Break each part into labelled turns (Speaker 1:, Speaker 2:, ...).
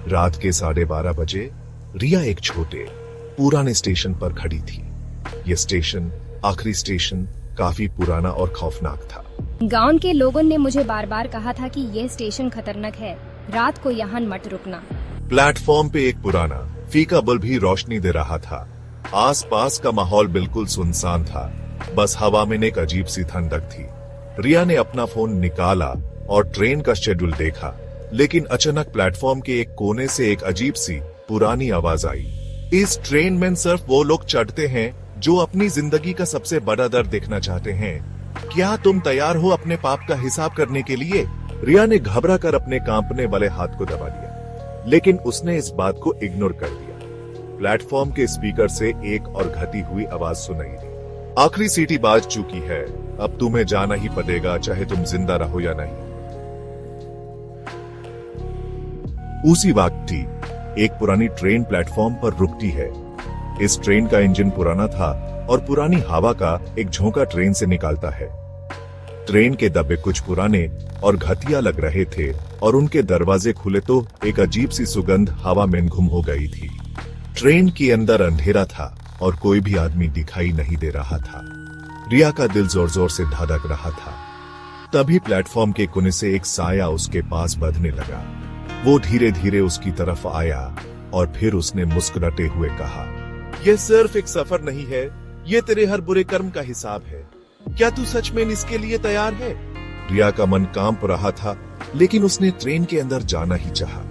Speaker 1: रात के 12:30 बजे रिया एक छोटे पुराने स्टेशन पर खड़ी थी। यह स्टेशन, आखिरी स्टेशन, काफी पुराना और खौफनाक था।
Speaker 2: गांव के लोगों ने मुझे बार बार कहा था कि यह स्टेशन खतरनाक है, रात को यहाँ मत रुकना।
Speaker 1: प्लेटफॉर्म पे एक पुराना फीका बल्ब भी रोशनी दे रहा था। आसपास का माहौल बिल्कुल सुनसान था, बस हवा में एक अजीब सी ठंडक थी। रिया ने अपना फोन निकाला और ट्रेन का शेड्यूल देखा, लेकिन अचानक प्लेटफॉर्म के एक कोने से एक अजीब सी पुरानी आवाज आई। इस ट्रेन में सिर्फ वो लोग चढ़ते हैं जो अपनी जिंदगी का सबसे बड़ा दर्द देखना चाहते हैं। क्या तुम तैयार हो अपने पाप का हिसाब करने के लिए? रिया ने घबरा कर अपने कांपने वाले हाथ को दबा लिया, लेकिन उसने इस बात को इग्नोर कर दिया। प्लेटफॉर्म के स्पीकर से एक और घटी हुई आवाज सुनाई दी। आखिरी सीटी बाज चुकी है, अब तुम्हें जाना ही पड़ेगा, चाहे तुम जिंदा रहो या नहीं। उसी वक्त थी एक पुरानी ट्रेन प्लेटफॉर्म पर रुकती है। इस ट्रेन का इंजन पुराना था और पुरानी हवा का एक झोंका ट्रेन से निकालता है। ट्रेन के डब्बे कुछ पुराने और घटिया लग रहे थे और उनके दरवाजे खुले तो एक अजीब सी सुगंध हवा में गुम हो गई थी। ट्रेन के अंदर अंधेरा था और कोई भी आदमी दिखाई नहीं दे रहा था। रिया का दिल जोर जोर से धड़क रहा था। तभी प्लेटफॉर्म के कोने से एक साया उसके पास बढ़ने लगा। वो धीरे धीरे उसकी तरफ आया और फिर उसने मुस्कुराते हुए कहा, यह सिर्फ एक सफर नहीं है, ये तेरे हर बुरे कर्म का हिसाब है। क्या तू सच में इसके लिए तैयार है? रिया का मन कांप रहा था, लेकिन उसने ट्रेन के अंदर जाना ही चाहा।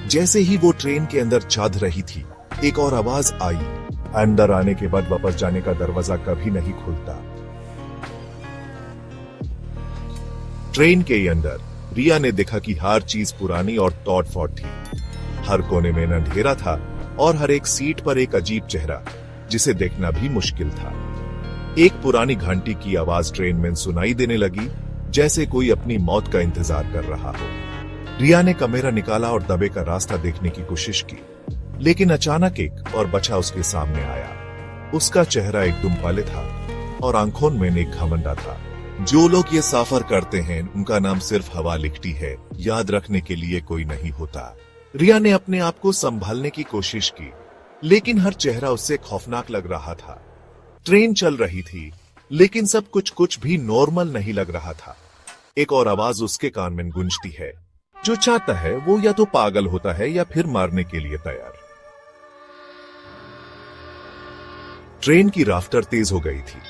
Speaker 1: जैसे ही वो ट्रेन के अंदर चढ़ रही थी, एक और आवाज आई, अंदर आने के बाद वापस जाने का दरवाजा कभी नहीं खुलता। ट्रेन के अंदर रिया ने देखा कि हर चीज पुरानी और टॉट फॉट थी। हर कोने में अंधेरा था और हर एक सीट पर एक अजीब चेहरा, जिसे देखना भी मुश्किल था। एक पुरानी घंटी की आवाज ट्रेन में सुनाई देने लगी, जैसे कोई अपनी मौत का इंतजार कर रहा हो। रिया ने कैमरा निकाला और दबे का रास्ता देखने की कोशिश की, लेकिन अचानक एक और बच्चा उसके सामने आया। उसका चेहरा एकदम पले था और आंखों में एक घमंडा था। जो लोग ये सफर करते हैं, उनका नाम सिर्फ हवा लिखती है, याद रखने के लिए कोई नहीं होता। रिया ने अपने आप को संभालने की कोशिश की, लेकिन हर चेहरा उससे खौफनाक लग रहा था। ट्रेन चल रही थी, लेकिन सब कुछ भी नॉर्मल नहीं लग रहा था। एक और आवाज उसके कान में गूंजती है, जो चाहता है वो या तो पागल होता है या फिर मारने के लिए तैयार। ट्रेन की रफ्तार तेज हो गई थी।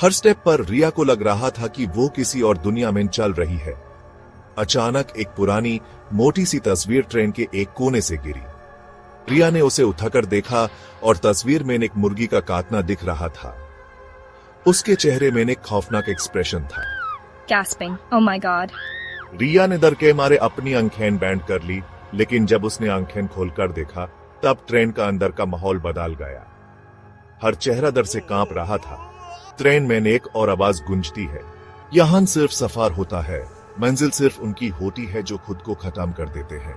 Speaker 1: हर स्टेप पर रिया को लग रहा था कि वो किसी और दुनिया में चल रही है। अचानक एक पुरानी मोटी सी तस्वीर ट्रेन के एक कोने से गिरी। रिया ने उसे उठाकर देखा और तस्वीर में एक मुर्गी का काटना दिख रहा था। उसके चेहरे में एक खौफनाक एक्सप्रेशन था।
Speaker 2: Gasping, oh my God.
Speaker 1: रिया ने डर के मारे अपनी आंखें बैंड कर ली, लेकिन जब उसने आंखें खोलकर देखा, तब ट्रेन का अंदर का माहौल बदल गया। हर चेहरा डर से कांप रहा था। ट्रेन में एक और आवाज गूंजती है, यहां सिर्फ सफर होता है, मंजिल सिर्फ उनकी होती है जो खुद को खत्म कर देते हैं।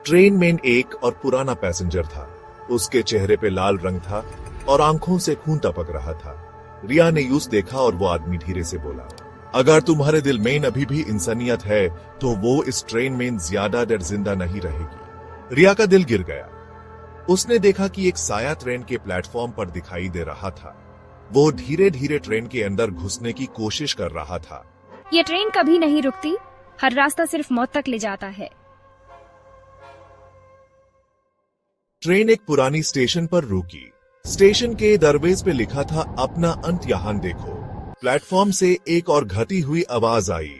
Speaker 1: ट्रेन में एक और पुराना पैसेंजर था। उसके चेहरे पे लाल रंग था और आंखों से खून टपक रहा था। रिया ने यूं देखा और वो आदमी धीरे से बोला, अगर तुम्हारे दिल में अभी भी इंसानियत है, तो वो इस ट्रेन में ज्यादा देर जिंदा नहीं रहेगी। रिया का दिल गिर गया। उसने देखा कि एक साया ट्रेन के प्लेटफॉर्म पर दिखाई दे रहा था। वो धीरे धीरे ट्रेन के अंदर घुसने की कोशिश कर रहा था।
Speaker 2: ये ट्रेन कभी नहीं रुकती, हर रास्ता सिर्फ मौत तक ले जाता है।
Speaker 1: ट्रेन एक पुरानी स्टेशन पर रुकी। स्टेशन के दरवाजे पे लिखा था, अपना अंत यहां देखो। प्लेटफॉर्म से एक और घटी हुई आवाज आई,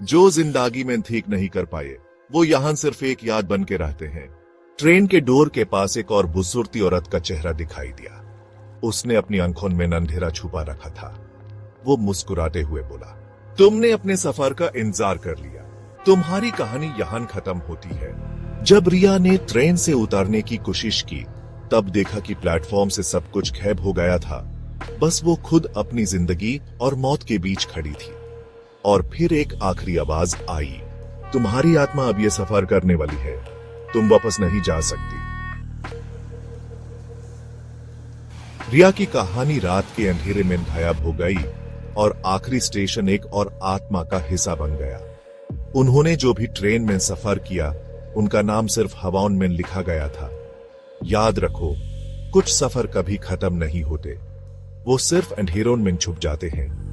Speaker 1: जो जिंदगी में ठीक नहीं कर पाए, वो यहां सिर्फ एक याद बन के रहते हैं। ट्रेन के डोर के पास एक और बुजुर्ग औरत का चेहरा दिखाई दिया। उसने अपनी आंखों में अंधेरा छुपा रखा था। वो मुस्कुराते हुए बोला, तुमने अपने सफर का इंतजार कर लिया, तुम्हारी कहानी यहां खत्म होती है। जब रिया ने ट्रेन से उतारने की कोशिश की, तब देखा कि प्लेटफॉर्म से सब कुछ गायब हो गया था। बस वो खुद अपनी जिंदगी और मौत के बीच खड़ी थी। और फिर एक आखिरी आवाज आई, तुम्हारी आत्मा अब ये सफर करने वाली है, तुम वापस नहीं जा सकती। रिया की कहानी रात के अंधेरे में गायब हो गई और आखिरी स्टेशन एक और आत्मा का हिस्सा बन गया। उन्होंने जो भी ट्रेन में सफर किया उनका नाम सिर्फ हवाओं में लिखा गया था। याद रखो, कुछ सफर कभी खत्म नहीं होते, वो सिर्फ अंधेरों में छुप जाते हैं।